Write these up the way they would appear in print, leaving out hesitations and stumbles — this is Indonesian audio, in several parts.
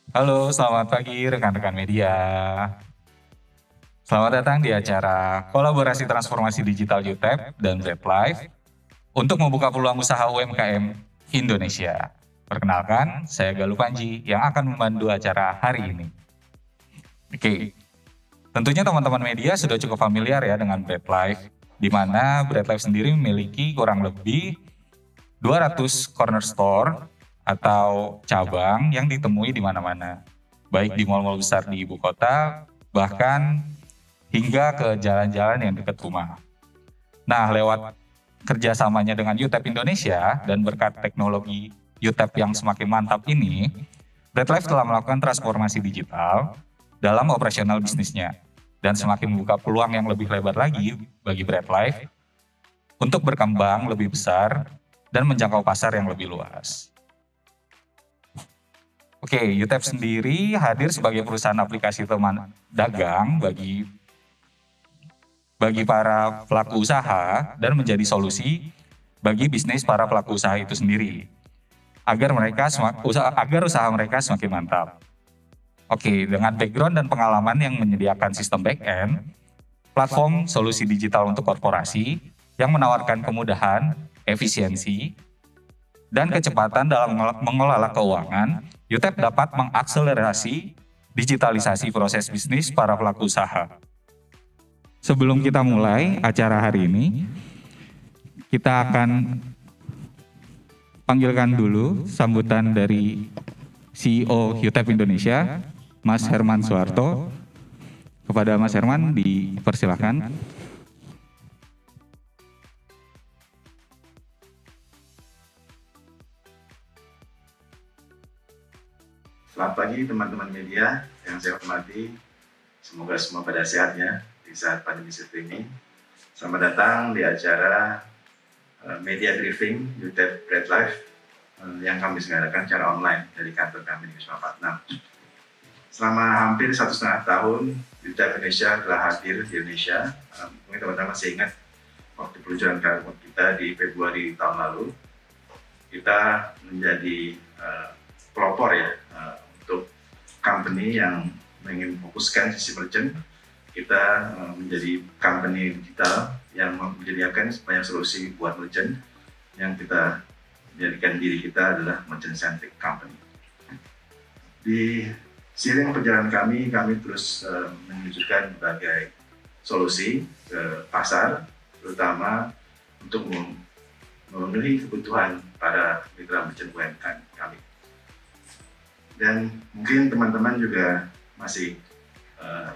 Halo, selamat pagi rekan-rekan media. Selamat datang di acara kolaborasi transformasi digital UTEP dan Bread Life untuk membuka peluang usaha UMKM Indonesia. Perkenalkan, saya Galuh Panji yang akan memandu acara hari ini. Oke, tentunya teman-teman media sudah cukup familiar ya dengan Bread Life, di mana Bread Life sendiri memiliki kurang lebih 200 corner store atau cabang yang ditemui di mana-mana, baik di mal-mal besar di ibu kota, bahkan hingga ke jalan-jalan yang dekat rumah. Nah, lewat kerjasamanya dengan UTEP Indonesia dan berkat teknologi UTEP yang semakin mantap ini, Bread Life telah melakukan transformasi digital dalam operasional bisnisnya dan semakin membuka peluang yang lebih lebar lagi bagi Bread Life untuk berkembang lebih besar dan menjangkau pasar yang lebih luas. Oke, UTEP sendiri hadir sebagai perusahaan aplikasi teman dagang bagi para pelaku usaha dan menjadi solusi bagi bisnis para pelaku usaha itu sendiri agar usaha mereka semakin mantap. Oke, dengan background dan pengalaman yang menyediakan sistem back-end, platform solusi digital untuk korporasi yang menawarkan kemudahan, efisiensi, dan kecepatan dalam mengelola keuangan, UTEP dapat mengakselerasi digitalisasi proses bisnis para pelaku usaha. Sebelum kita mulai acara hari ini, kita akan panggilkan dulu sambutan dari CEO UTEP Indonesia, Mas Herman Suharto. Kepada Mas Herman dipersilakan. Selamat pagi teman-teman media yang saya hormati. Semoga semua pada sehatnya di saat pandemi seperti ini. Selamat datang di acara media briefing UTEP Bread Life yang kami selenggarakan secara online dari kantor kami di Wisma 46. Selama hampir 1,5 tahun, UTEP Indonesia telah hadir di Indonesia. Mungkin teman-teman masih ingat waktu peluncuran kita di Februari tahun lalu. Kita menjadi pelopor ya untuk company yang ingin fokuskan sisi merchant. Kita menjadi company digital yang menyediakan banyak solusi buat merchant, yang kita menjadikan diri kita adalah merchant centric company. Di seiring perjalanan kami terus menunjukkan berbagai solusi ke pasar, terutama untuk memenuhi kebutuhan para mitra merchant UMKM kami. Dan mungkin teman-teman juga masih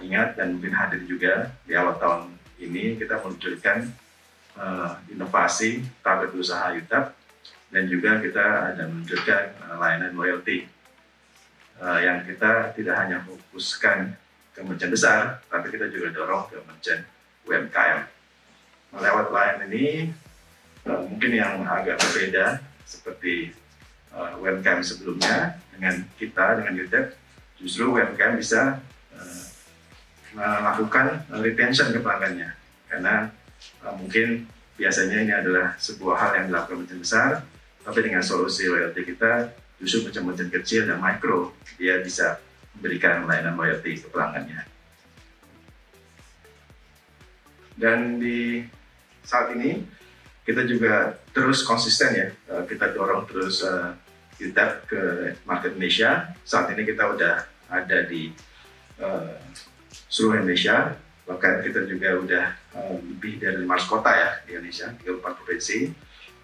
ingat dan mungkin hadir juga di awal tahun ini kita meluncurkan inovasi target usaha UTEP, dan juga kita ada meluncurkan layanan loyalty yang kita tidak hanya fokuskan ke merchant besar, tapi kita juga dorong ke merchant UMKM. Lewat layanan ini mungkin yang agak berbeda seperti UMKM sebelumnya dengan UTEP, justru UMKM bisa melakukan retention ke pelanggannya, karena mungkin biasanya ini adalah sebuah hal yang dilakukan merchant besar, tapi dengan solusi loyalty kita justru merchant kecil dan mikro dia bisa memberikan layanan loyalty ke pelanggannya. Dan di saat ini kita juga terus konsisten ya, kita dorong terus UTEP ke market Indonesia. Saat ini kita udah ada di seluruh Indonesia, bahkan kita juga udah lebih dari 500 kota ya di Indonesia, 34 provinsi,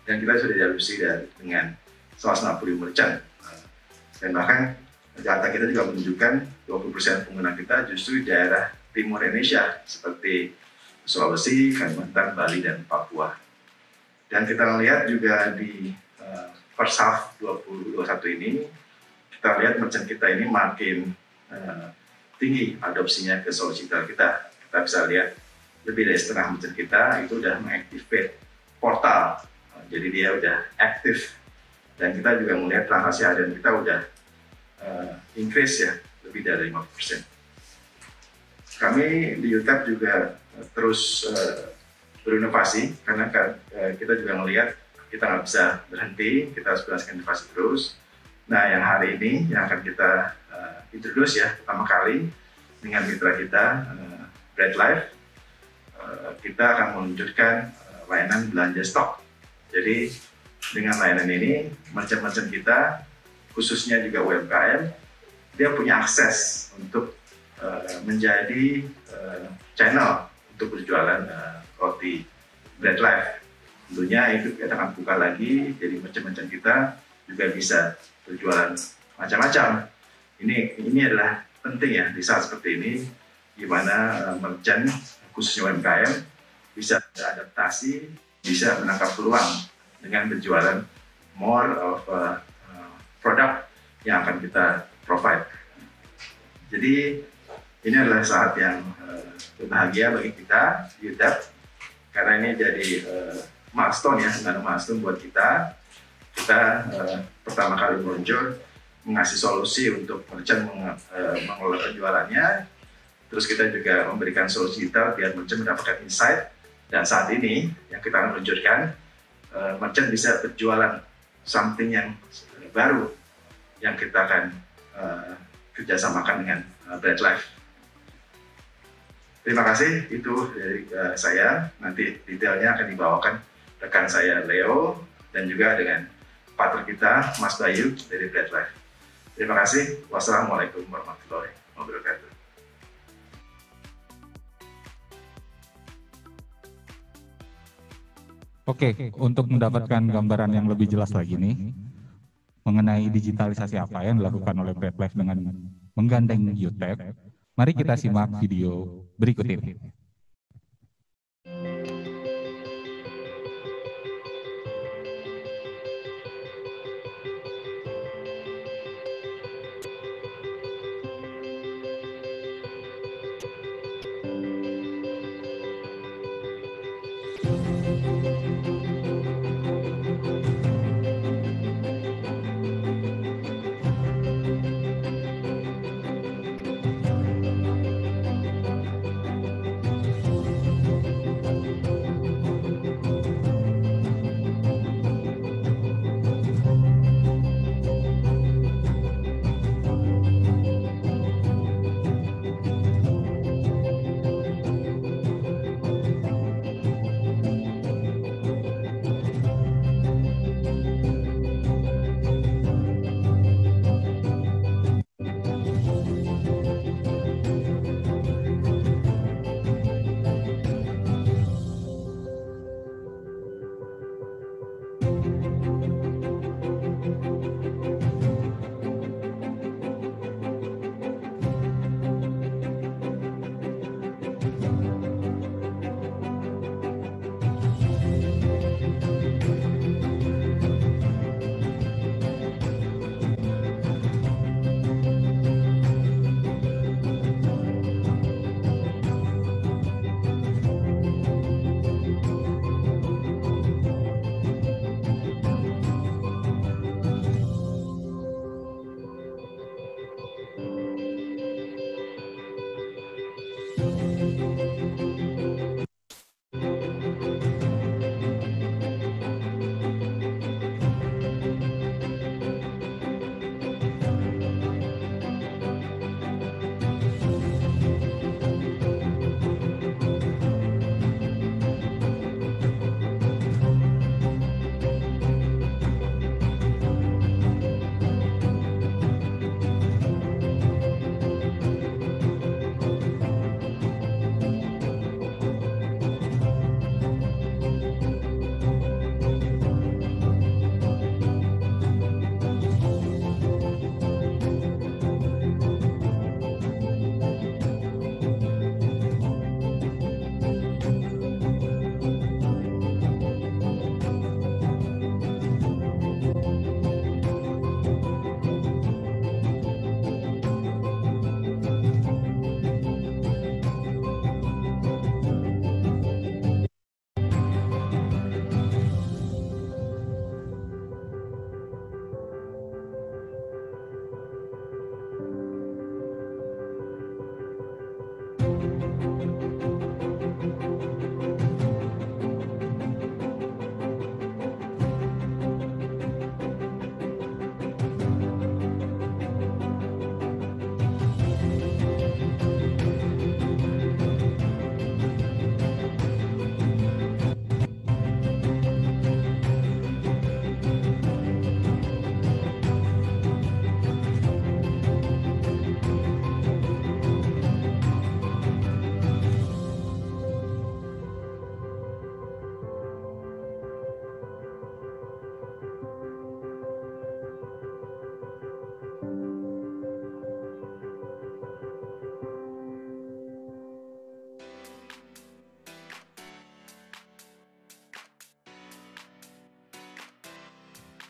dan kita sudah diadopsi dengan 150 merchant. Dan bahkan data kita juga menunjukkan 20% pengguna kita justru di daerah timur Indonesia seperti Sulawesi, Kalimantan, Bali, dan Papua. Dan kita lihat juga di first half 2021 ini, kita lihat merchant kita ini makin tinggi adopsinya ke solusi digital kita. Kita bisa lihat lebih dari setengah merchant kita itu udah mengaktifkan portal, jadi dia udah aktif, dan kita juga melihat transaksi harian kita udah increase ya, lebih dari 50%. Kami di UTEP juga terus berinovasi, karena kita juga melihat kita nggak bisa berhenti, kita harus berhasilkan inovasi terus. Nah, yang hari ini yang akan kita introduce ya pertama kali dengan mitra kita Bread Life. Kita akan meluncurkan layanan belanja stok. Jadi dengan layanan ini merchant-merchant kita khususnya juga UMKM dia punya akses untuk menjadi channel untuk berjualan roti Bread Life. Tentunya itu kita akan buka lagi, jadi merchant-merchant kita juga bisa berjualan macam-macam. Ini adalah penting ya di saat seperti ini, di mana merchant khususnya UMKM bisa beradaptasi, bisa menangkap peluang dengan berjualan more of produk yang akan kita provide. Jadi ini adalah saat yang berbahagia bagi kita di UTEP, karena ini jadi milestone ya, milestone buat kita. Kita pertama kali meluncur mengasih solusi untuk merchant mengelola penjualannya. Terus kita juga memberikan solusi detail biar merchant mendapatkan insight. Dan saat ini yang kita akan luncurkan, merchant bisa berjualan something yang baru yang kita akan kerjasamakan dengan Bread Life. Terima kasih, itu dari saya. Nanti detailnya akan dibawakan rekan saya Leo dan juga dengan partner kita Mas Bayu dari Bread Life. Terima kasih. Wassalamualaikum warahmatullahi wabarakatuh. Oke, untuk mendapatkan gambaran yang lebih jelas lagi nih mengenai digitalisasi apa yang dilakukan oleh Bread Life dengan menggandeng UTEP, mari kita simak video berikut ini.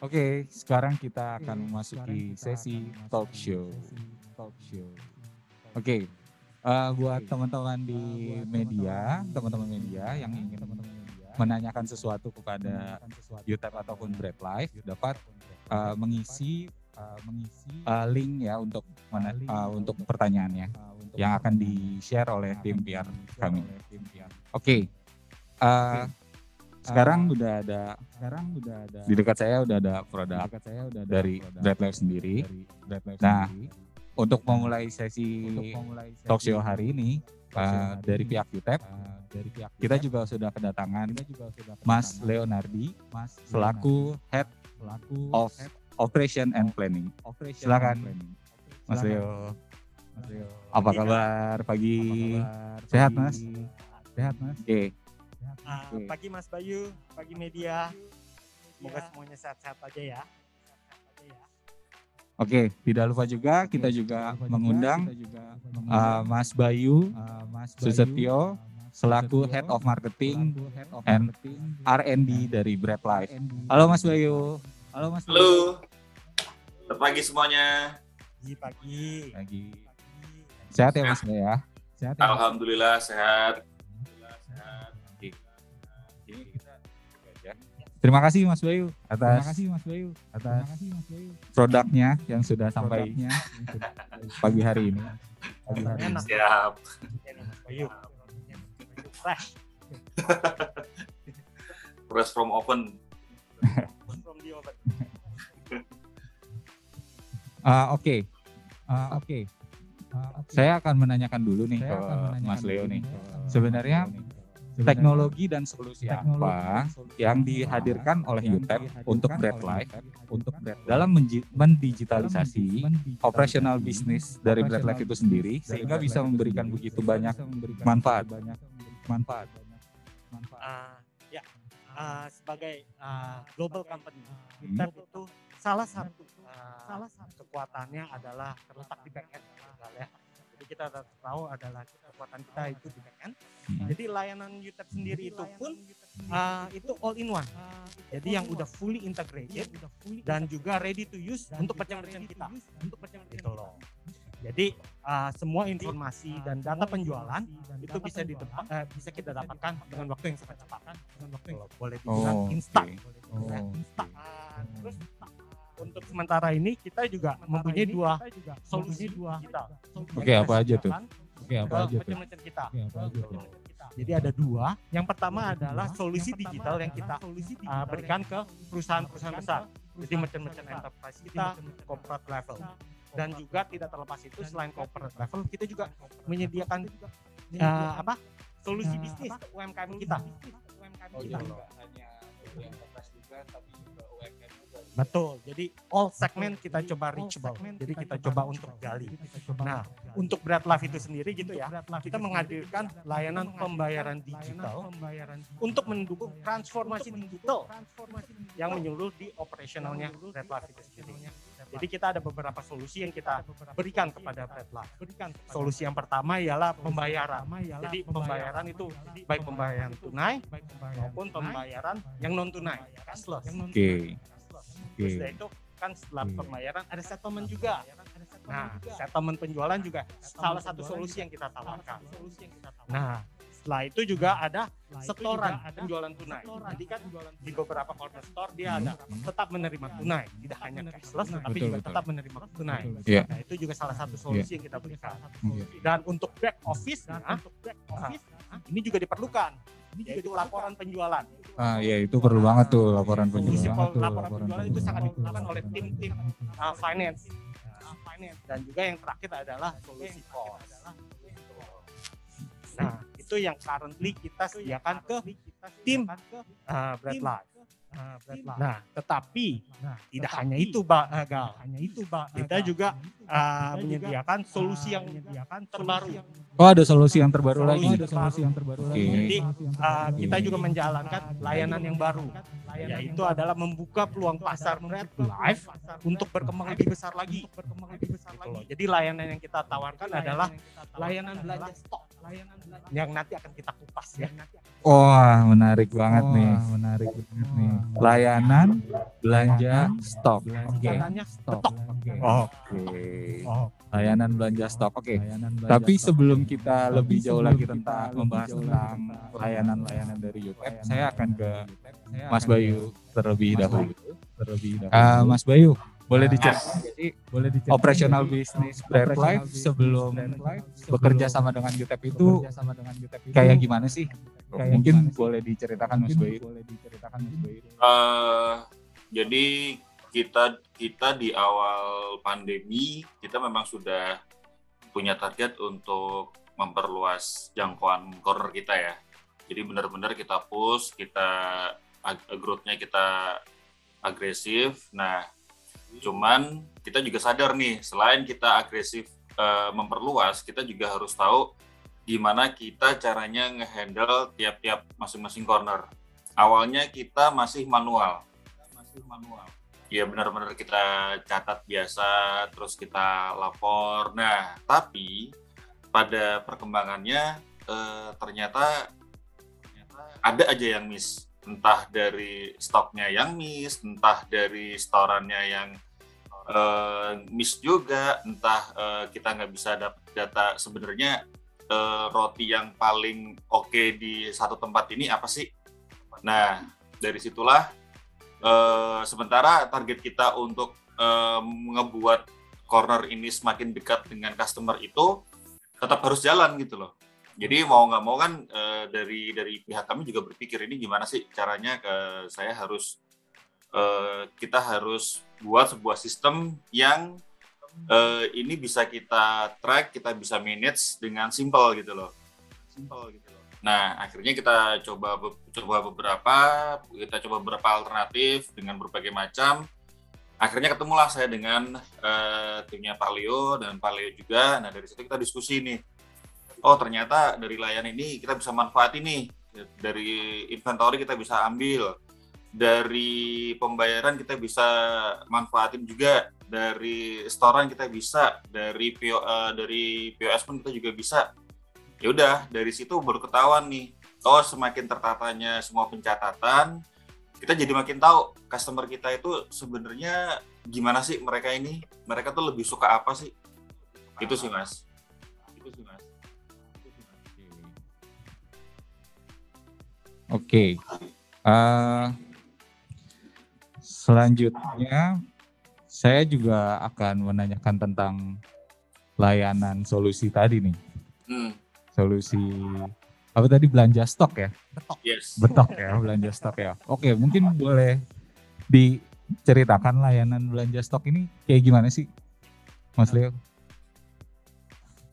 Oke, sekarang kita akan memasuki sesi talk show. Oke, buat teman-teman di media, teman-teman media yang ingin menanyakan sesuatu kepada UTEP ataupun Bread Life dapat mengisi link ya untuk pertanyaannya yang akan di-share oleh tim PR kami. Oke. Sekarang udah ada di dekat saya udah ada produk dari Bread Life sendiri. Nah, untuk memulai sesi talk show hari ini dari pihak UTEP, kita juga sudah kedatangan Mas Leonardi selaku Head of Operation and Planning. Silakan, Mas Leo. Apa kabar pagi? Sehat, Mas? Oke. Pagi Mas Bayu, pagi media. Semoga semuanya sehat-sehat aja ya. Oke, tidak lupa juga kita juga mengundang Mas Bayu Susetio selaku Head of Marketing and R&D dari Bread Life. Halo Mas Bayu. Halo. Selamat pagi semuanya. Pagi. Sehat ya Mas Bayu ya? Alhamdulillah sehat. Terima kasih Mas Bayu atas produknya yang sudah sampai pagi hari ini. Siap. Mas Bayu. Fresh. Fresh from oven. From the oven. Oke. Saya akan menanyakan dulu nih ke Mas Leo nih. Sebenarnya teknologi dan solusi apa yang dihadirkan oleh UTEP untuk Bread Life dalam mendigitalisasi operational bisnis dari Bread Life itu sendiri sehingga bisa memberikan begitu banyak manfaat. Sebagai global company, UTEP itu salah satu kekuatannya adalah terletak di back end, ya. Jadi kita tahu adalah kekuatan kita itu di back end. Jadi layanan UTEP sendiri itu pun itu all in one. Jadi yang udah fully integrated dan juga ready to use untuk merchant kita. Gitu loh. Jadi semua informasi dan data penjualan itu bisa kita dapatkan dengan waktu yang sangat cepat. Boleh dibilang instan. Terus untuk sementara ini kita juga mempunyai dua solusi digital. Oke, apa aja tuh? Merchant kita. Jadi ada dua. Yang pertama adalah solusi digital yang kita berikan ke perusahaan-perusahaan besar. Jadi merchant enterprise kita, corporate level. Dan juga tidak terlepas itu selain corporate level kita juga menyediakan solusi bisnis ke UMKM kita. Betul, jadi all segment kita coba reachable, jadi kita coba untuk gali. Nah, untuk Bread Life itu sendiri gitu ya, kita menghadirkan layanan pembayaran digital untuk mendukung transformasi digital yang menyeluruh di operasionalnya Bread Life itu sendiri. Jadi kita ada beberapa solusi yang kita berikan kepada Bread Life. Solusi yang pertama ialah pembayaran. Jadi pembayaran itu baik pembayaran tunai maupun pembayaran yang non tunai, cashless. Terus itu kan setelah pembayaran ada settlement juga. Nah, settlement penjualan juga salah satu solusi yang kita tawarkan. Nah, setelah itu juga ada setoran penjualan tunai. Jadi kan di beberapa corner store dia ada tetap menerima tunai, tidak hanya cashless tapi juga tetap menerima tunai. Nah, itu juga salah satu solusi yang kita berikan. Dan untuk back office, ini juga diperlukan. Yaitu laporan penjualan. Ya itu perlu banget tuh laporan penjualan. Laporan penjualan itu sangat dibutuhkan oleh tim-tim finance. Dan juga yang terakhir adalah solusi cost. Nah, itu yang currently kita sediakan ke tim Bread Life. Nah, tetapi tidak hanya itu, Gal. Kita juga menyediakan solusi yang terbaru. Oh, ada solusi yang terbaru lagi. Jadi kita juga menjalankan layanan yang baru, yaitu adalah membuka peluang pasar Bread Life untuk berkembang lebih besar lagi. Gitu loh. Jadi layanan yang kita tawarkan adalah layanan belanja stok. yang nanti akan kita kupas ya. Wah, menarik banget nih. Layanan belanja stok. Oke. Caranya betok. Oke. Layanan belanja stok. Oke. Tapi sebelum kita lebih jauh lagi tentang membahas tentang layanan-layanan dari UTEP, saya akan ke Mas Bayu terlebih dahulu. Mas Bayu, boleh diceritain operasional bisnis Bread Life sebelum bekerja sama dengan UTEP itu kayak gimana sih? Mungkin boleh diceritakan Mas Bayu. Jadi kita di awal pandemi kita memang sudah punya target untuk memperluas jangkauan corner kita ya. Jadi benar-benar kita push, growth-nya kita agresif. Nah, cuman kita juga sadar nih, selain kita agresif memperluas, kita juga harus tahu gimana kita caranya ngehandle tiap-tiap masing-masing corner. Awalnya kita masih manual. Ya benar-benar kita catat biasa, terus kita lapor. Nah, tapi pada perkembangannya ternyata ada aja yang miss. Entah dari stoknya yang miss, entah dari storannya yang miss juga, entah kita nggak bisa dapat data sebenarnya roti yang paling oke di satu tempat ini apa sih? Nah, dari situlah sementara target kita untuk ngebuat corner ini semakin dekat dengan customer itu tetap harus jalan gitu loh. Jadi mau nggak mau kan dari pihak kami juga berpikir ini gimana sih caranya kita harus buat sebuah sistem yang ini bisa kita track, kita bisa manage dengan simple gitu loh. Nah, akhirnya kita coba beberapa alternatif dengan berbagai macam. Akhirnya ketemulah saya dengan timnya Pak Leo dan Pak Leo juga. Nah, dari situ kita diskusi nih. Oh, ternyata dari layanan ini kita bisa manfaatin nih. Dari inventory kita bisa ambil. Dari pembayaran kita bisa manfaatin juga. Dari storan kita bisa. Dari POS pun kita juga bisa. Ya udah, dari situ baru ketahuan nih. Oh, semakin tertatanya semua pencatatan, kita jadi makin tahu customer kita itu sebenarnya gimana sih mereka ini. Mereka tuh lebih suka apa sih? Itu sih, Mas. Oke. Selanjutnya saya juga akan menanyakan tentang layanan solusi tadi nih. Solusi apa tadi, belanja stok ya? Betok ya, belanja stok ya. Oke, mungkin boleh diceritakan layanan belanja stok ini kayak gimana sih, Mas Leo?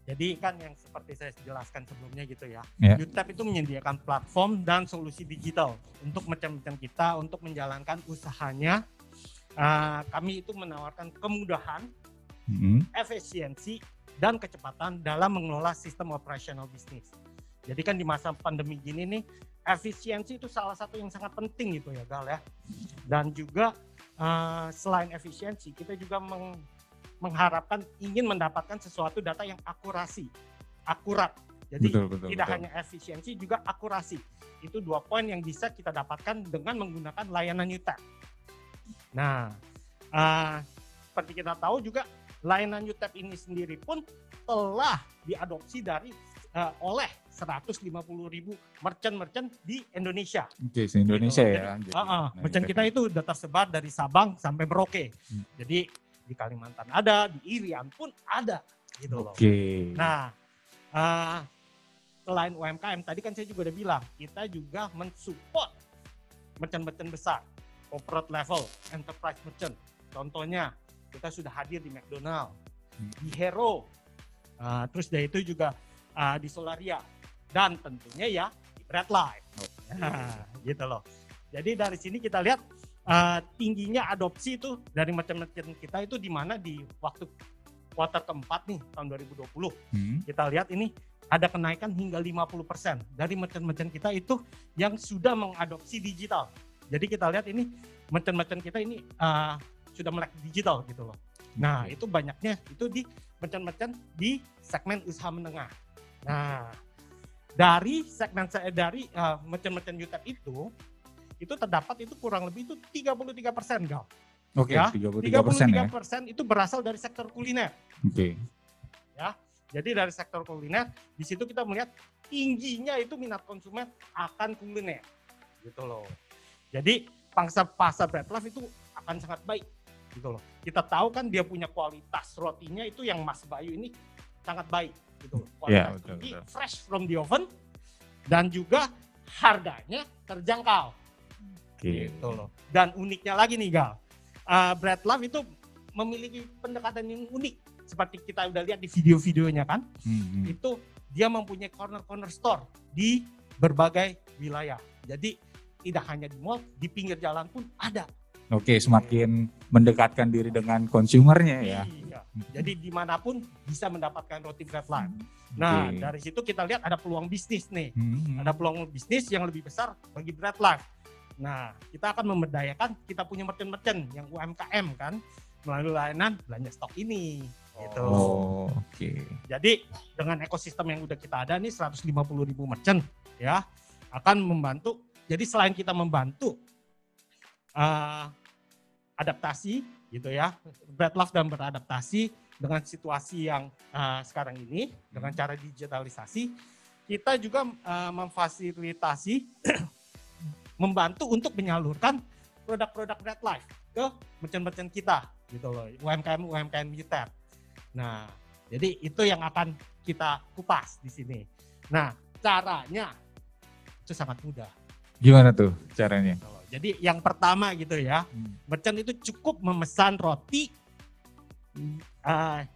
Jadi kan yang seperti saya jelaskan sebelumnya gitu ya, Yeah. UTEP itu menyediakan platform dan solusi digital untuk merchant kita untuk menjalankan usahanya. Kami itu menawarkan kemudahan, efisiensi, dan kecepatan dalam mengelola sistem operasional bisnis. Jadi kan di masa pandemi gini nih, efisiensi itu salah satu yang sangat penting gitu ya, Gal ya. Dan juga selain efisiensi, kita juga mengharapkan ingin mendapatkan sesuatu data yang akurat. Jadi tidak hanya efisiensi, juga akurasi. Itu 2 poin yang bisa kita dapatkan dengan menggunakan layanan UTEP. Nah, seperti kita tahu juga layanan UTEP ini sendiri pun telah diadopsi oleh 150.000 merchant di Indonesia. Oke, se-Indonesia ya. Merchant kita itu sudah tersebar dari Sabang sampai Merauke. Jadi di Kalimantan ada, di Irian pun ada gitu loh. Oke. Nah, selain UMKM tadi kan saya juga udah bilang, kita juga mensupport merchant-merchant besar, corporate level, enterprise merchant. Contohnya kita sudah hadir di McDonald, di Hero, terus dari itu juga di Solaria, dan tentunya ya di Bread Life. Gitu loh. Jadi dari sini kita lihat tingginya adopsi itu dari merchant-merchant kita itu di mana di waktu kuartal keempat nih tahun 2020 kita lihat ini ada kenaikan hingga 50% dari merchant-merchant kita itu yang sudah mengadopsi digital. Jadi kita lihat ini merchant-merchant kita ini sudah melek digital gitu loh. Nah, itu banyaknya itu di merchant-merchant di segmen usaha menengah. Nah, dari segmen merchant-merchant UTAP itu terdapat itu kurang lebih itu 33% Gal. Oke, Ya, 33% ya. 33% itu berasal dari sektor kuliner. Oke. Ya, jadi dari sektor kuliner, di situ kita melihat tingginya itu minat konsumen akan kuliner, gitu loh. Jadi pangsa pasar Bread Life itu akan sangat baik, gitu loh. Kita tahu kan dia punya kualitas rotinya itu yang Mas Bayu ini sangat baik, gitu loh. Kualitas tinggi, fresh from the oven, dan juga harganya terjangkau, gitu loh. Dan uniknya lagi nih Gal, Bread Life itu memiliki pendekatan yang unik. Seperti kita udah lihat di video-videonya kan, itu dia mempunyai corner-corner store di berbagai wilayah. Jadi tidak hanya di mall, di pinggir jalan pun ada. Oke, semakin mendekatkan diri dengan konsumernya ya. Iya. Jadi dimanapun bisa mendapatkan roti Bread Life. Nah, dari situ kita lihat ada peluang bisnis nih. Ada peluang bisnis yang lebih besar bagi Bread Life. Nah, kita akan memberdayakan kita punya merchant-merchant yang UMKM kan, melalui layanan belanja stok ini. Gitu. Oke. Jadi dengan ekosistem yang udah kita ada nih 150.000 merchant ya akan membantu. Jadi selain kita membantu adaptasi gitu ya, Bread Life dan beradaptasi dengan situasi yang sekarang ini dengan cara digitalisasi, kita juga memfasilitasi membantu untuk menyalurkan produk-produk Bread Life ke merchant-merchant kita gitu loh, UMKM UTAP. Nah, jadi itu yang akan kita kupas di sini. Nah, caranya itu sangat mudah. Gimana tuh caranya? Jadi yang pertama gitu ya, merchant itu cukup memesan roti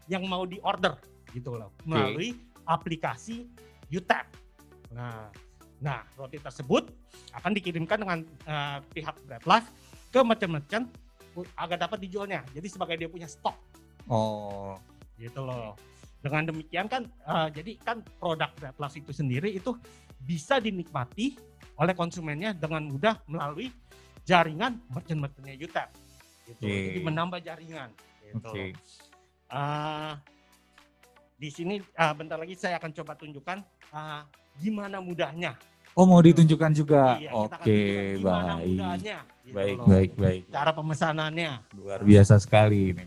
yang mau di order gitu loh, melalui aplikasi UTAP. Nah, roti tersebut akan dikirimkan dengan pihak Bread Life ke merchant-merchant agar dapat dijualnya. Jadi sebagai dia punya stok. Gitu loh. Dengan demikian kan, jadi kan produk Bread Life itu sendiri itu bisa dinikmati oleh konsumennya dengan mudah melalui jaringan merchant-merchantnya UTAP. Gitu. Jadi menambah jaringan. Gitu. Di sini bentar lagi saya akan coba tunjukkan gimana mudahnya. Oh, mau ditunjukkan juga? Iya, oke, baik. Mudahnya, gitu Baik. Cara pemesanannya. Luar biasa sekali ini.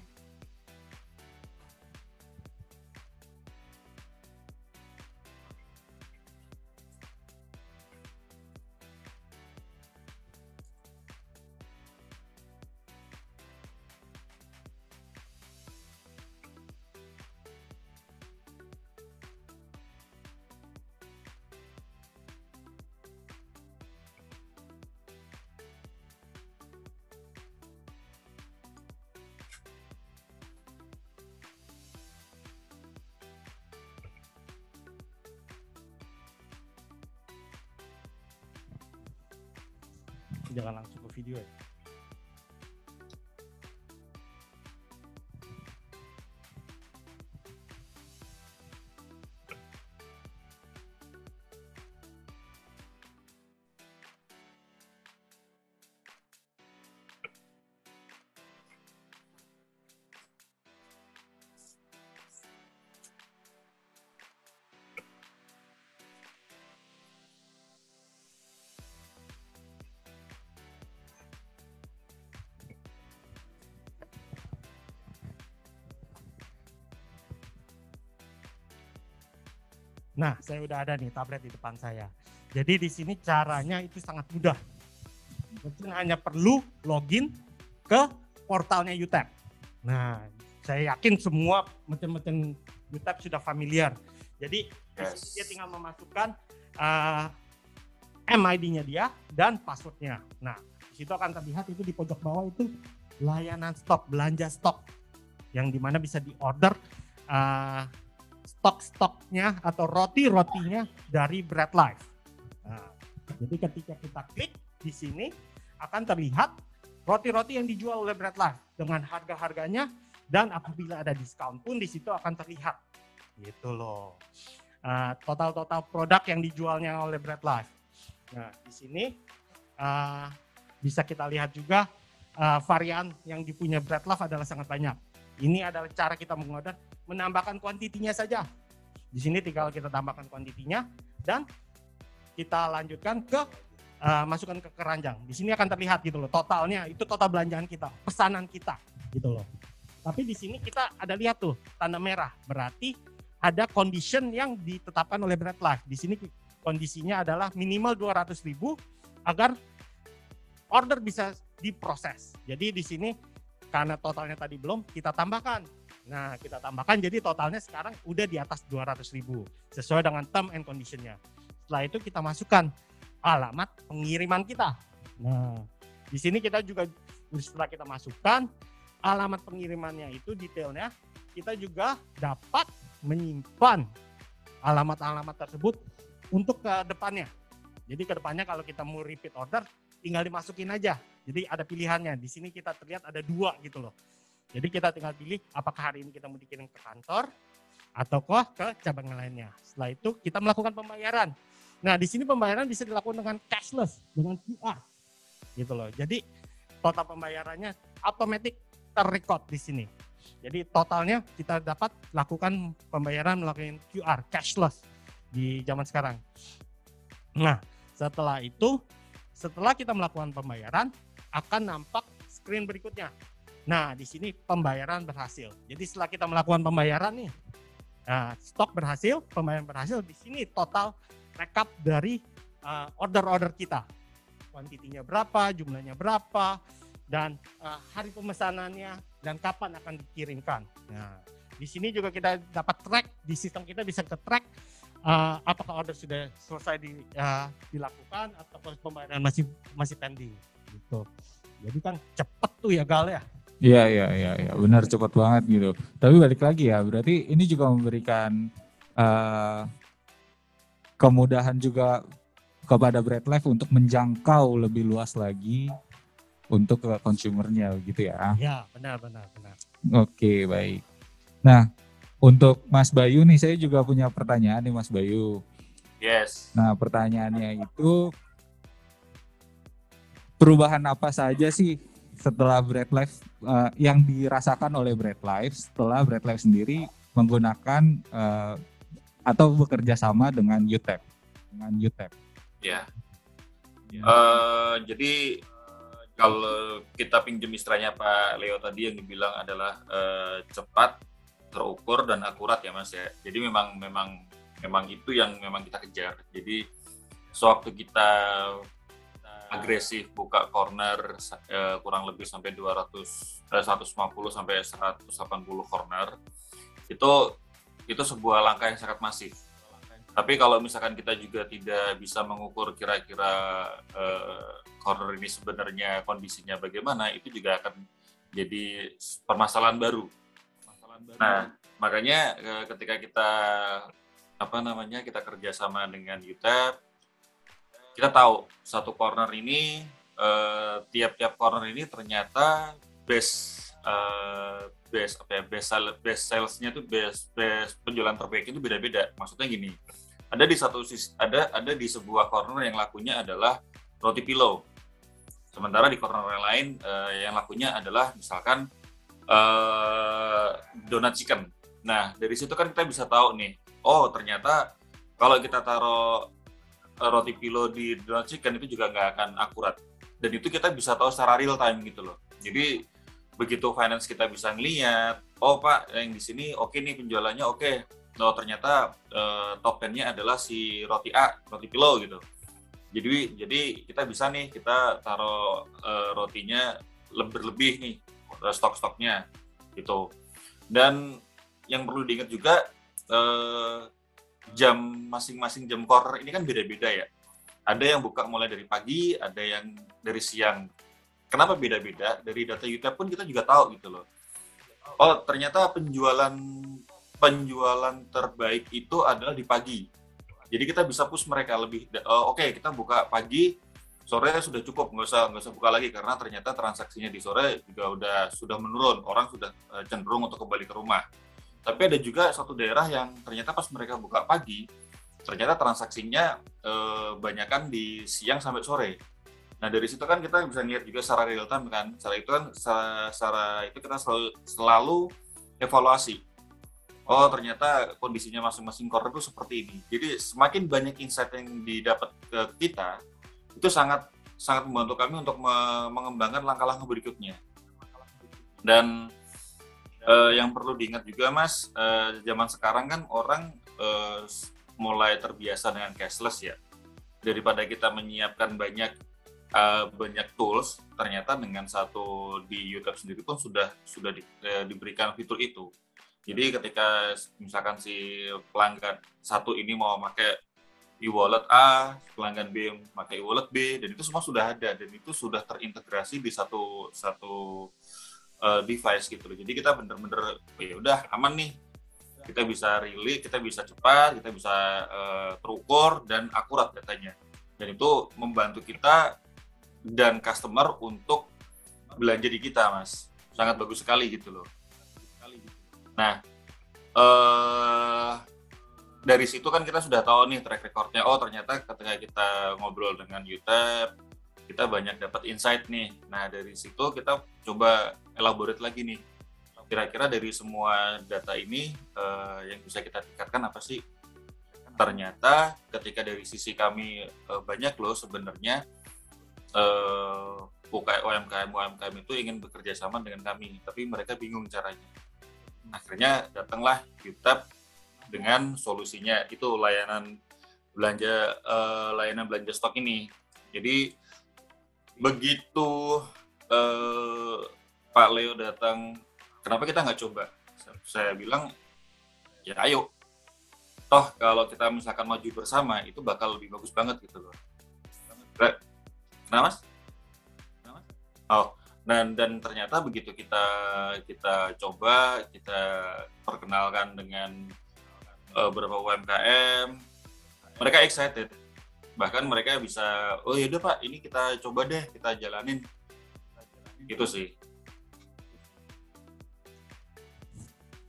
Jangan langsung ke video ya. Nah, saya udah ada nih tablet di depan saya. Jadi di sini caranya itu sangat mudah. Merchant hanya perlu login ke portalnya UTAP. Nah, saya yakin semua merchant-merchant UTAP sudah familiar. Jadi dia tinggal memasukkan MID-nya dia dan passwordnya. Nah, di situ akan terlihat itu di pojok bawah itu layanan stok, belanja stok, yang dimana bisa diorder stok-stoknya atau roti-rotinya dari Bread Life. Nah, jadi ketika kita klik di sini akan terlihat roti-roti yang dijual oleh Bread Life dengan harga-harganya, dan apabila ada diskon pun di situ akan terlihat. Gitu loh. Total-total produk yang dijualnya oleh Bread Life. Nah, di sini bisa kita lihat juga varian yang dipunya Bread Life adalah sangat banyak. Ini adalah cara kita mengorder, menambahkan kuantitinya saja. Di sini tinggal kita tambahkan kuantitinya dan kita lanjutkan ke masukkan ke keranjang. Di sini akan terlihat gitu loh totalnya, itu total belanjaan kita, pesanan kita gitu loh. Tapi di sini kita ada lihat tuh tanda merah, berarti ada condition yang ditetapkan oleh BreadLife. Di sini kondisinya adalah minimal 200.000 agar order bisa diproses. Jadi di sini karena totalnya tadi belum, kita tambahkan. Nah, kita tambahkan jadi totalnya sekarang udah di atas 200.000 sesuai dengan term and condition-nya. Setelah itu kita masukkan alamat pengiriman kita. Nah, di sini kita juga setelah kita masukkan alamat pengirimannya itu detailnya, kita juga dapat menyimpan alamat-alamat tersebut untuk ke depannya. Jadi ke depannya kalau kita mau repeat order, tinggal dimasukin aja. Jadi ada pilihannya. Di sini kita terlihat ada 2 gitu loh. Jadi kita tinggal pilih apakah hari ini kita mau dikirim ke kantor atau ke cabang lainnya. Setelah itu kita melakukan pembayaran. Nah, di sini pembayaran bisa dilakukan dengan cashless, dengan QR. Gitu loh. Jadi total pembayarannya otomatis terrecord di sini. Jadi totalnya kita dapat lakukan pembayaran melalui QR, cashless di zaman sekarang. Nah, setelah itu, setelah kita melakukan pembayaran, akan nampak screen berikutnya. Nah, di sini pembayaran berhasil. Jadi setelah kita melakukan pembayaran nih, stok berhasil, pembayaran berhasil, di sini total rekap dari order-order kita. Kuantitinya berapa, jumlahnya berapa, dan hari pemesanannya, dan kapan akan dikirimkan. Nah, di sini juga kita dapat track, di sistem kita bisa ke track apakah order sudah selesai dilakukan atau pembayaran masih pending gitu. Jadi kan cepet tuh ya Gal ya. Iya, benar cepat banget gitu. Tapi balik lagi ya, berarti ini juga memberikan kemudahan juga kepada BreadLife untuk menjangkau lebih luas lagi untuk ke consumernya gitu ya. Ya, benar. Oke, baik. Nah, untuk Mas Bayu nih, saya juga punya pertanyaan nih Mas Bayu. Yes. Nah, pertanyaannya itu perubahan apa saja sih setelah BreadLife yang dirasakan oleh BreadLife setelah BreadLife sendiri menggunakan atau bekerja sama dengan UTAP. Ya. Jadi kalau kita pinjam istilahnya Pak Leo tadi yang dibilang adalah cepat, terukur dan akurat ya Mas ya. Jadi memang itu yang memang kita kejar. Jadi sewaktu kita agresif buka corner kurang lebih sampai 150 sampai 180 corner, itu sebuah langkah yang sangat masif. Tapi kalau misalkan kita juga tidak bisa mengukur kira-kira corner ini sebenarnya kondisinya bagaimana, itu juga akan jadi permasalahan baru. Nah, makanya ketika kita kita kerjasama dengan UTAP, kita tahu satu corner ini tiap-tiap corner ini ternyata base salesnya itu base penjualan terbaiknya itu beda-beda. Maksudnya gini, ada di sebuah corner yang lakunya adalah roti pillow, sementara di corner yang lain yang lakunya adalah misalkan donut chicken. Nah, dari situ kan kita bisa tahu nih, oh ternyata kalau kita taruh roti pillow di donut chicken itu juga nggak akan akurat. Dan itu kita bisa tahu secara real time gitu loh. Jadi begitu finance kita bisa ngeliat, oh Pak yang di sini oke nih penjualannya oke. Oh ternyata top 10-nya adalah si roti A, roti pillow gitu. Jadi kita bisa nih kita taruh rotinya lebih nih stok-stoknya gitu. Dan yang perlu diingat juga jam masing-masing jam corner ini kan beda-beda ya. Ada yang buka mulai dari pagi, ada yang dari siang. Kenapa beda-beda? Dari data UTAP pun kita juga tahu gitu loh. Oh ternyata penjualan terbaik itu adalah di pagi. Jadi kita bisa push mereka lebih. Oke, kita buka pagi, sore sudah cukup, nggak usah buka lagi karena ternyata transaksinya di sore juga sudah menurun, orang sudah cenderung untuk kembali ke rumah. Tapi ada juga satu daerah yang ternyata pas mereka buka pagi, ternyata transaksinya banyakan di siang sampai sore. Nah dari situ kan kita bisa lihat juga secara real time kan, secara itu kita selalu evaluasi. oh ternyata kondisinya masing-masing corner itu seperti ini. Jadi semakin banyak insight yang didapat ke kita, itu sangat sangat membantu kami untuk mengembangkan langkah-langkah berikutnya. Dan yang perlu diingat juga Mas, zaman sekarang kan orang mulai terbiasa dengan cashless ya. Daripada kita menyiapkan banyak tools, ternyata dengan satu di YouTube sendiri pun sudah diberikan fitur itu. Jadi ketika misalkan si pelanggan satu ini mau pakai e-wallet A, pelanggan B pakai e-wallet B, dan itu semua sudah ada dan itu sudah terintegrasi di satu device gitu loh. Jadi kita bener-bener ya udah aman nih. Kita bisa relay, kita bisa cepat, kita bisa terukur dan akurat datanya. Dan itu membantu kita dan customer untuk belanja di kita, Mas. Sangat bagus sekali gitu loh. Nah, dari situ kan kita sudah tahu nih track record-nya. Oh, ternyata ketika kita ngobrol dengan UTEP, kita banyak dapat insight nih. Nah, dari situ kita coba elaborate lagi nih. Kira-kira dari semua data ini yang bisa kita tingkatkan apa sih? Ternyata ketika dari sisi kami banyak loh sebenarnya UMKM itu ingin bekerja sama dengan kami, tapi mereka bingung caranya. Akhirnya datanglah UTEP dengan solusinya, itu layanan belanja stok ini. Jadi begitu Pak Leo datang, kenapa kita nggak coba? Saya bilang ya ayo. Toh kalau kita misalkan maju bersama itu bakal lebih bagus banget gitu loh. Kenapa Mas? Oh, dan ternyata begitu kita coba, kita perkenalkan dengan beberapa UMKM, mereka excited. Bahkan mereka bisa, oh yaudah Pak, ini kita coba deh, kita jalanin. Gitu sih.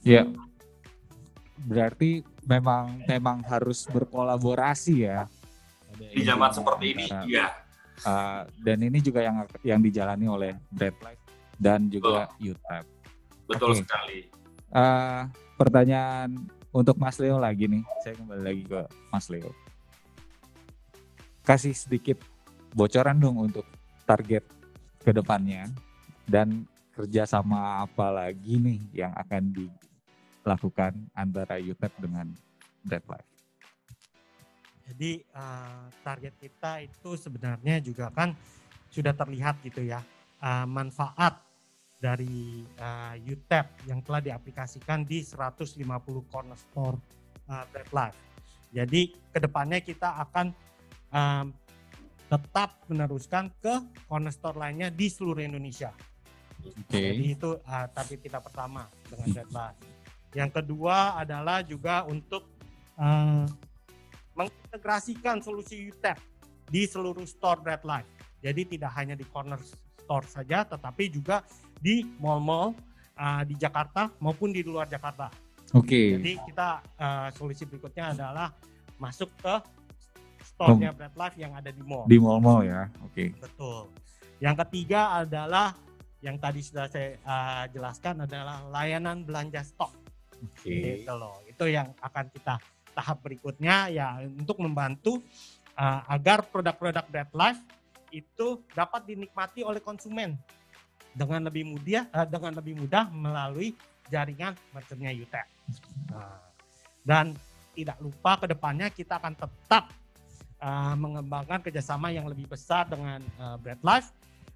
Ya, berarti memang harus berkolaborasi ya. Di zaman seperti ini, iya. Dan ini juga yang dijalani oleh BreadLife dan juga UTEP. Betul sekali. Pertanyaan untuk Mas Leo lagi nih, saya kembali lagi ke Mas Leo. Kasih sedikit bocoran dong untuk target ke depannya dan kerjasama apa lagi nih yang akan dilakukan antara UTEP dengan BreadLife. Jadi target kita itu sebenarnya juga kan sudah terlihat gitu ya, manfaat dari UTEP yang telah diaplikasikan di 150 corner store BreadLife. Jadi kedepannya kita akan tetap meneruskan ke corner store lainnya di seluruh Indonesia. Jadi itu target kita pertama dengan BreadLife. Yang kedua adalah juga untuk mengintegrasikan solusi UTEP di seluruh store BreadLife. Jadi tidak hanya di corner store saja, tetapi juga di mall-mall di Jakarta maupun di luar Jakarta. Jadi kita solusi berikutnya adalah masuk ke store-nya BreadLife yang ada di mall. Di mall-mall ya, Betul. Yang ketiga adalah yang tadi sudah saya jelaskan adalah layanan belanja stok. Gitu loh. Itu yang akan kita tahap berikutnya ya untuk membantu agar produk-produk BreadLife itu dapat dinikmati oleh konsumen dengan lebih mudah melalui jaringan merchant-nya UTEP. Dan tidak lupa ke depannya kita akan tetap mengembangkan kerjasama yang lebih besar dengan BreadLife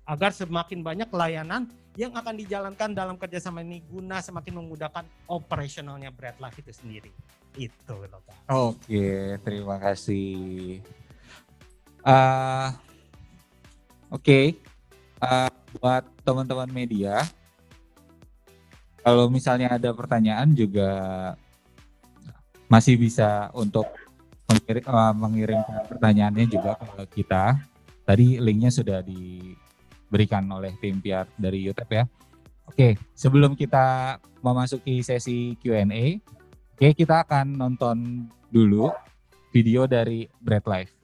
agar semakin banyak layanan yang akan dijalankan dalam kerjasama ini guna semakin memudahkan operasionalnya BreadLife itu sendiri. Itu loh Kak. Terima kasih. Buat teman-teman media, kalau misalnya ada pertanyaan juga masih bisa untuk mengirim pertanyaannya juga ke kita. Tadi linknya sudah diberikan oleh tim PR dari UTEP ya. Sebelum kita memasuki sesi Q&A, kita akan nonton dulu video dari BreadLife.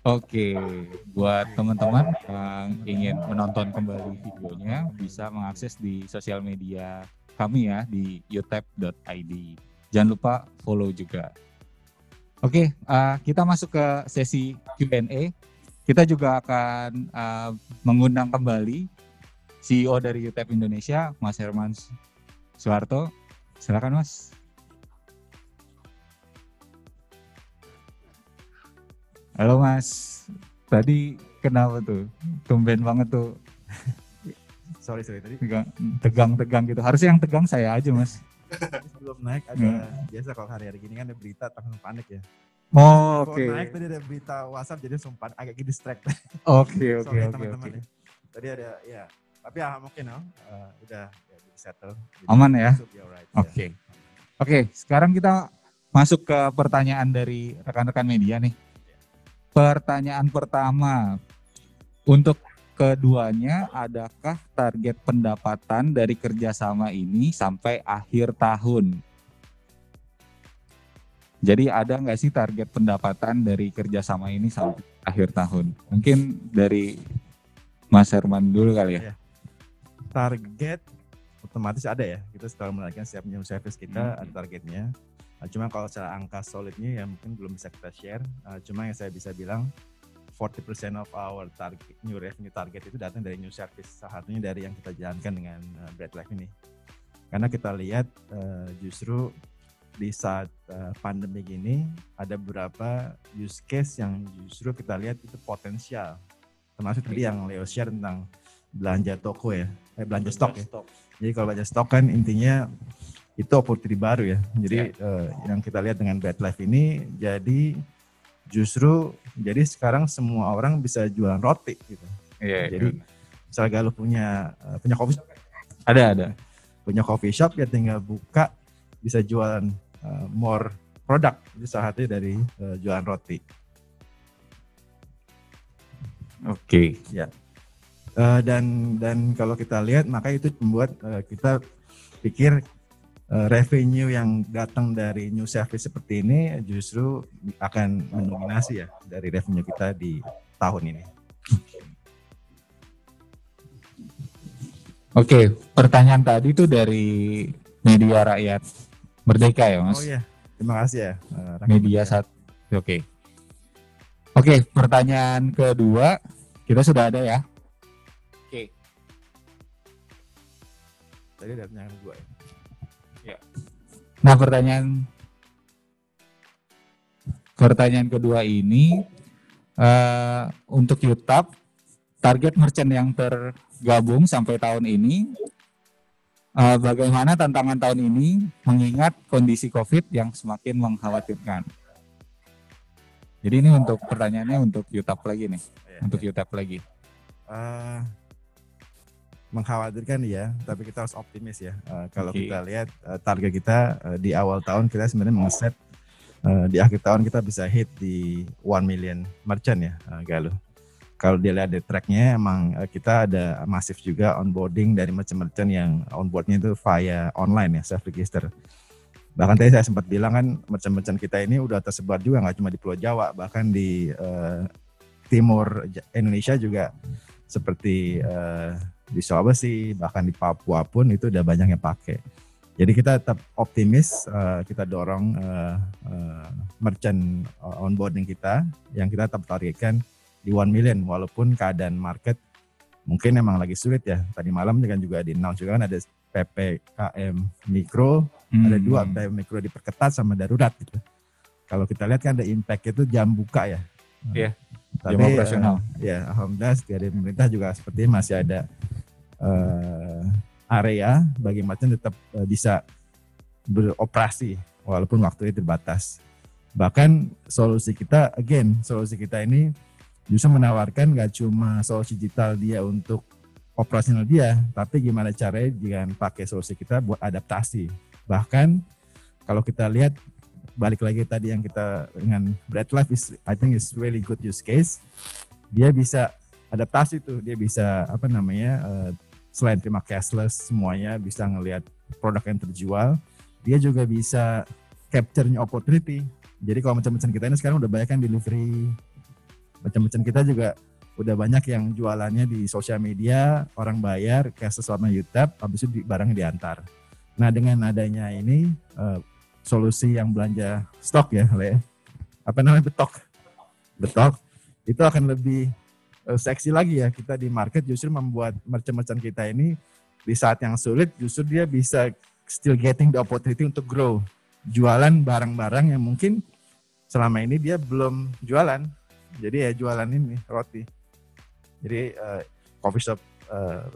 Oke, buat teman-teman yang ingin menonton kembali videonya bisa mengakses di sosial media kami ya di utep.id. Jangan lupa follow juga. Oke, kita masuk ke sesi Q&A. Kita juga akan mengundang kembali CEO dari UTEP Indonesia, Mas Herman Soeharto. Silakan Mas. Halo Mas, tadi kenapa tuh? Tumben banget tuh. Sorry tadi Tegang gitu. Harusnya yang tegang saya aja Mas. sebelum naik ada biasa kalau hari-hari gini kan ada berita langsung panik ya. Oh, Oke. Naik tadi ada berita WhatsApp jadi langsung panik, agak distract. Oke. Teman-teman ya. Tadi ada ya, tapi oke udah ya, settle. Jadi, aman ya? Right, Oke, sekarang kita masuk ke pertanyaan dari rekan-rekan media nih. Pertanyaan pertama, untuk keduanya, adakah target pendapatan dari kerjasama ini sampai akhir tahun? Jadi ada nggak sih target pendapatan dari kerjasama ini sampai akhir tahun? Mungkin dari Mas Herman dulu kali ya. Target otomatis ada ya, kita selalu menaikkan setiap new service kita ada targetnya. Cuma kalau secara angka solidnya ya mungkin belum bisa kita share. Cuma yang saya bisa bilang 40% of our target, new revenue target itu datang dari new service. Salah satunya dari yang kita jalankan dengan BreadLife ini. Karena kita lihat justru di saat pandemi ini ada beberapa use case yang justru kita lihat itu potensial. Termasuk tadi yang Leo share tentang belanja toko ya, belanja stok ya. Jadi kalau belanja stok kan intinya itu opportunity baru ya. Jadi yang kita lihat dengan BreadLife ini jadi justru jadi sekarang semua orang bisa jualan roti gitu. Jadi misalnya Galuh punya coffee shop. Ada. Punya coffee shop ya tinggal buka bisa jualan more produk. Itu salah satu dari jualan roti. Oke. Ya. Dan kalau kita lihat maka itu membuat kita pikir revenue yang datang dari new service seperti ini justru akan mendominasi ya dari revenue kita di tahun ini. Oke, pertanyaan tadi itu dari Media Rakyat Merdeka ya Mas? Oh iya, terima kasih ya. Media satu. Oke, pertanyaan kedua kita sudah ada ya. Oke. Tadi ada pertanyaan kedua ya. Nah pertanyaan kedua ini untuk UTAP, target merchant yang tergabung sampai tahun ini, bagaimana tantangan tahun ini mengingat kondisi COVID yang semakin mengkhawatirkan? Jadi ini untuk pertanyaannya untuk UTAP lagi nih, untuk UTAP lagi. Mengkhawatirkan ya, tapi kita harus optimis ya. Kalau kita lihat target kita di awal tahun kita sebenarnya mengeset di akhir tahun kita bisa hit di 1 million merchant ya, Galuh. Kalau dilihat di tracknya emang kita ada masif juga onboarding dari merchant-merchant yang onboardnya itu via online ya, self register. Bahkan tadi saya sempat bilang kan merchant-merchant kita ini udah tersebar juga nggak cuma di Pulau Jawa, bahkan di timur Indonesia juga seperti di Sulawesi, bahkan di Papua pun itu udah banyak yang pakai. Jadi kita tetap optimis, kita dorong merchant onboarding kita yang kita tetap targetkan di 1 million walaupun keadaan market mungkin emang lagi sulit ya. Tadi malam juga di announce juga kan ada PPKM mikro, ada 2 PPKM mikro diperketat sama darurat gitu. Kalau kita lihat kan ada impact itu jam buka ya. Iya. Tapi Jam operasional. ya alhamdulillah dari pemerintah juga seperti masih ada area bagi merchant tetap bisa beroperasi walaupun waktunya terbatas. Bahkan solusi kita ini justru menawarkan gak cuma solusi digital dia untuk operasional dia, tapi gimana caranya dengan pakai solusi kita buat adaptasi. Bahkan kalau kita lihat balik lagi tadi yang kita dengan BreadLife I think is really good use case. Dia bisa adaptasi tuh, dia bisa selain terima cashless semuanya bisa ngelihat produk yang terjual, dia juga bisa capture-nya opportunity. Jadi kalau merchant kita ini sekarang udah banyak kan delivery, merchant kita juga udah banyak yang jualannya di sosial media, orang bayar cashless sama YouTube, habis itu barangnya diantar. Nah dengan adanya ini solusi yang belanja stok ya, betok, itu akan lebih seksi lagi ya kita di market, justru membuat merchant-merchant kita ini di saat yang sulit justru dia bisa still getting the opportunity untuk grow, jualan barang-barang yang mungkin selama ini dia belum jualan. Jadi ya jualan ini roti. Jadi coffee shop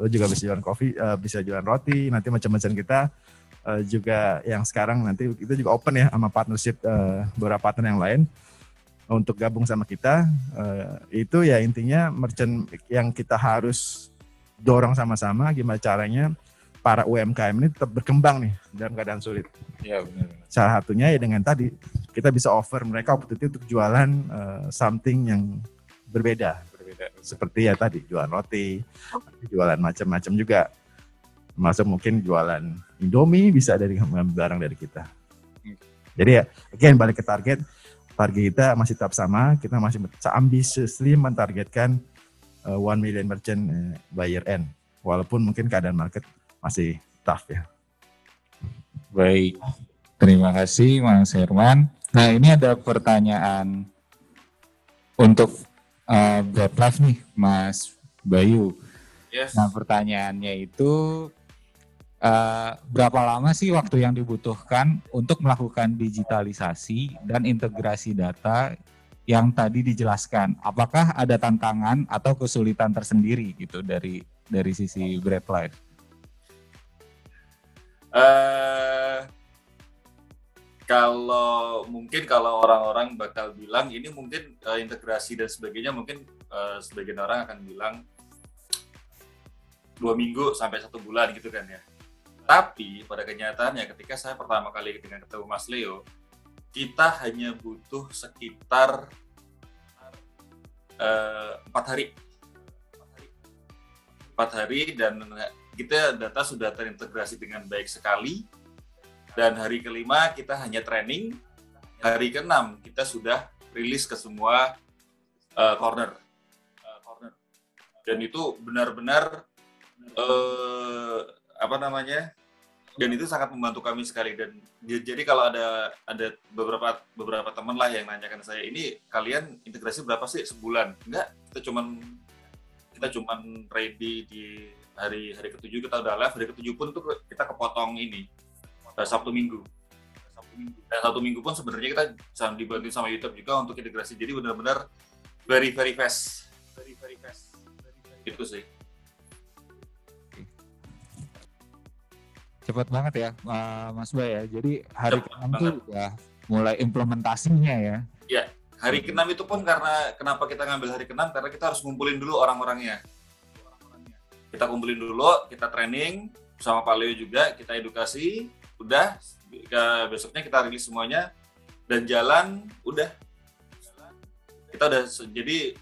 lo juga bisa jualan bisa jualan roti. Nanti merchant-merchant kita juga yang sekarang nanti kita juga open ya sama partnership beberapa partner yang lain untuk gabung sama kita. Itu ya intinya merchant yang kita harus dorong sama-sama gimana caranya para UMKM ini tetap berkembang nih dalam keadaan sulit. Iya benar. Salah satunya ya dengan tadi kita bisa offer mereka opportunity untuk jualan something yang berbeda. Seperti ya tadi jualan roti, jualan macam-macam juga. Termasuk mungkin jualan Indomie bisa dari barang dari kita. Jadi ya again balik ke target kita masih tetap sama, kita masih ambitiously mentargetkan 1 million merchant by year end. Walaupun mungkin keadaan market masih tough ya. Baik, terima kasih Mas Herman. Nah ini ada pertanyaan untuk BreadLife nih Mas Bayu. Yes. Nah pertanyaannya itu berapa lama sih waktu yang dibutuhkan untuk melakukan digitalisasi dan integrasi data yang tadi dijelaskan? Apakah ada tantangan atau kesulitan tersendiri gitu dari sisi BreadLife? Kalau orang-orang bakal bilang ini mungkin integrasi dan sebagainya, mungkin sebagian orang akan bilang 2 minggu sampai 1 bulan gitu kan ya. Tapi pada kenyataannya ketika saya pertama kali ketemu Mas Leo, kita hanya butuh sekitar 4 hari. 4 hari dan kita data sudah terintegrasi dengan baik sekali. Dan hari kelima kita hanya training, hari ke-6 kita sudah rilis ke semua corner. Dan itu benar-benar dan itu sangat membantu kami sekali. Dan jadi kalau ada beberapa teman lah yang nanyakan saya, ini kalian integrasi berapa sih sebulan? Enggak, kita cuman ready di hari ke-7 kita udah live, hari ke-7 pun tuh kita kepotong ini Sabtu Minggu. Dan Sabtu Minggu pun sebenarnya kita dibantu sama YouTube juga untuk integrasi. Jadi benar-benar very fast. Itu sih. Cepat banget ya Mas Bay ya. Jadi hari ke-6 tuh udah mulai implementasinya ya. Ya, hari ke-6 itu pun kenapa kita ngambil hari ke-6, karena kita harus ngumpulin dulu orang-orangnya. Kita kumpulin dulu, kita training sama Pak Leo juga, kita edukasi, udah besoknya kita rilis semuanya dan jalan udah. Kita udah jadi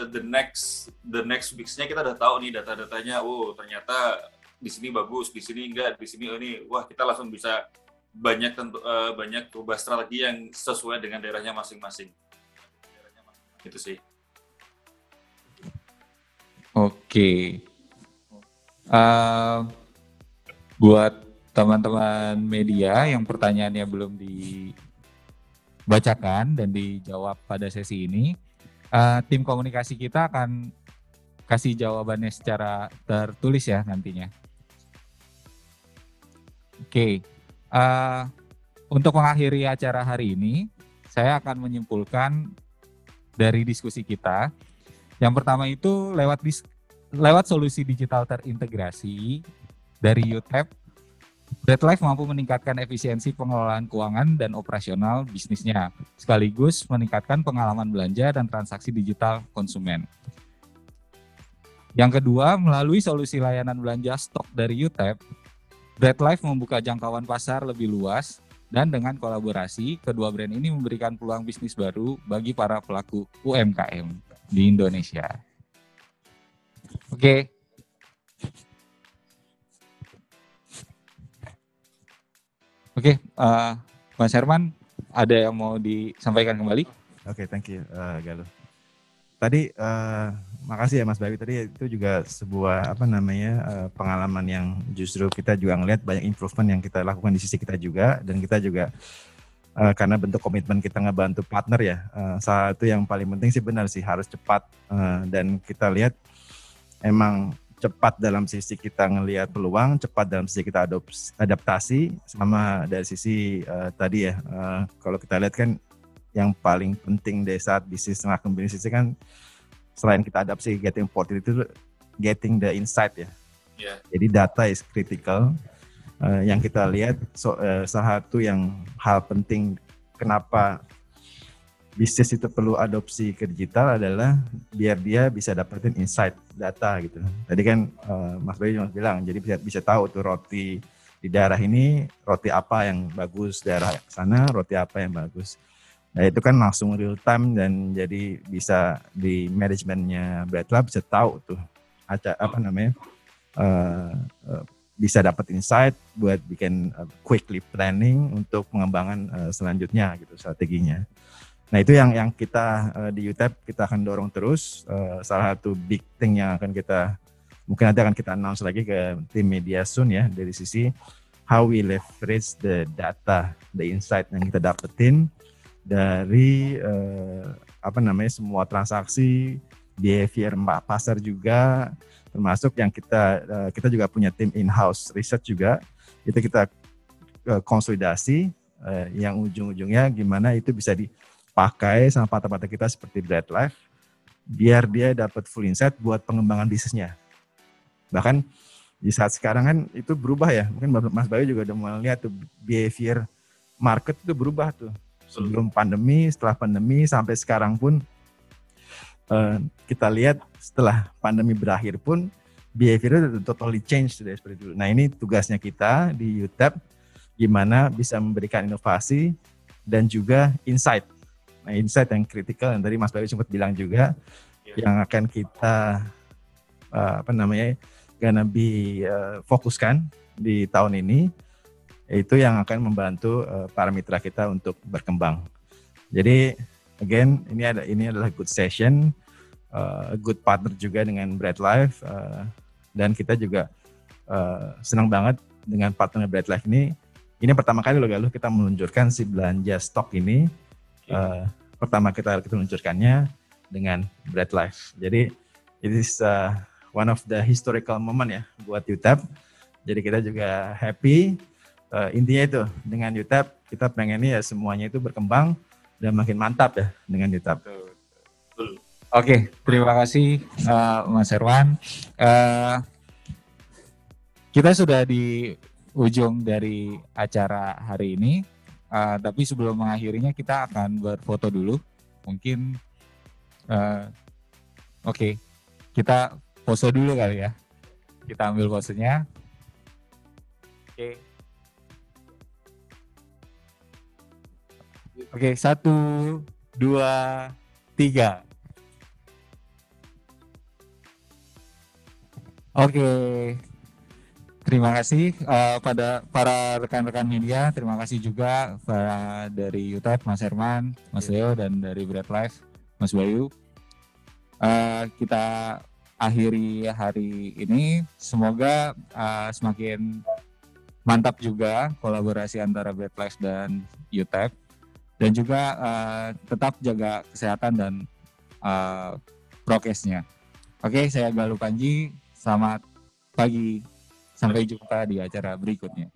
the next weeks-nya kita udah tahu nih data-datanya. Oh, ternyata di sini bagus, di sini enggak, di sini ini wah, kita langsung bisa banyak berubah strategi yang sesuai dengan daerahnya masing-masing. Itu sih. Oke. Buat teman-teman media yang pertanyaannya belum dibacakan dan dijawab pada sesi ini, tim komunikasi kita akan kasih jawabannya secara tertulis ya nantinya. Oke, untuk mengakhiri acara hari ini, saya akan menyimpulkan dari diskusi kita. Yang pertama itu lewat solusi digital terintegrasi dari UTEP, BreadLife mampu meningkatkan efisiensi pengelolaan keuangan dan operasional bisnisnya, sekaligus meningkatkan pengalaman belanja dan transaksi digital konsumen. Yang kedua, melalui solusi layanan belanja stok dari UTEP, BreadLife membuka jangkauan pasar lebih luas, dan dengan kolaborasi, kedua brand ini memberikan peluang bisnis baru bagi para pelaku UMKM di Indonesia. Oke. Oke, Mas Herman, ada yang mau disampaikan kembali? Oke, thank you, Galuh. Tadi makasih ya Mas Bayu, tadi itu juga sebuah pengalaman yang justru kita juga ngelihat banyak improvement yang kita lakukan di sisi kita juga, dan kita juga karena bentuk komitmen kita ngebantu partner ya, salah satu yang paling penting sih benar sih harus cepat, dan kita lihat emang cepat dalam sisi kita ngelihat peluang, cepat dalam sisi kita adaptasi, sama dari sisi tadi ya, kalau kita lihat kan yang paling penting dari saat bisnis ngelakuin bisnis itu kan selain kita adaptasi getting important itu getting the insight ya. Yeah. Jadi data is critical. Yang kita lihat salah satu yang hal penting kenapa bisnis itu perlu adopsi ke digital adalah biar dia bisa dapetin insight data gitu. Tadi kan Mas Bayu juga bilang jadi bisa tahu tuh roti di daerah ini roti apa yang bagus, daerah sana roti apa yang bagus. Nah itu kan langsung real time dan jadi bisa di manajemennya BreadLife bisa tahu tuh bisa dapat insight buat bikin quickly planning untuk pengembangan selanjutnya gitu strateginya. Nah itu yang kita di UTEP kita akan dorong terus. Salah satu big thing yang akan kita mungkin nanti akan kita announce lagi ke tim media soon ya dari sisi how we leverage the data, the insight yang kita dapetin dari semua transaksi, behavior pasar juga, termasuk yang kita juga punya tim in-house research juga, itu kita konsolidasi yang ujung-ujungnya gimana itu bisa dipakai sama partner-partner kita seperti BreadLife biar dia dapat full insight buat pengembangan bisnisnya. Bahkan di saat sekarang kan itu berubah ya, mungkin Mas Bayu juga udah mulai lihat tuh behavior market itu berubah tuh. Sebelum pandemi, setelah pandemi, sampai sekarang pun kita lihat setelah pandemi berakhir pun behavior itu totally change dari seperti dulu. Nah ini tugasnya kita di UTEP gimana bisa memberikan inovasi dan juga insight. Nah insight yang kritikal yang tadi Mas Bayu sempat bilang juga yang akan kita fokuskan di tahun ini. Itu yang akan membantu para mitra kita untuk berkembang. Jadi again ini adalah good session, good partner juga dengan BreadLife, dan kita juga senang banget dengan partner BreadLife ini. Ini pertama kali loh Galuh kita meluncurkan si belanja stok ini. Pertama kita meluncurkannya dengan BreadLife. Jadi it is one of the historical moment ya buat UTEP. Jadi kita juga happy. Intinya itu dengan UTEP kita pengennya ya semuanya itu berkembang dan makin mantap ya dengan UTEP. Oke, terima kasih Mas Herman. Kita sudah di ujung dari acara hari ini, tapi sebelum mengakhirinya kita akan berfoto dulu. Mungkin, oke, kita pose dulu kali ya. Kita ambil posenya. Oke. Oke, 1, 2, 3. Oke, terima kasih pada para rekan-rekan media. Terima kasih juga dari UTEP, Mas Herman, Mas Leo, dan dari BreadLife, Mas Bayu. Kita akhiri hari ini. Semoga semakin Mantap juga kolaborasi antara BradLife dan UTEP, dan juga tetap jaga kesehatan dan prokesnya. Oke, saya Galuh Panji, selamat pagi, sampai jumpa di acara berikutnya.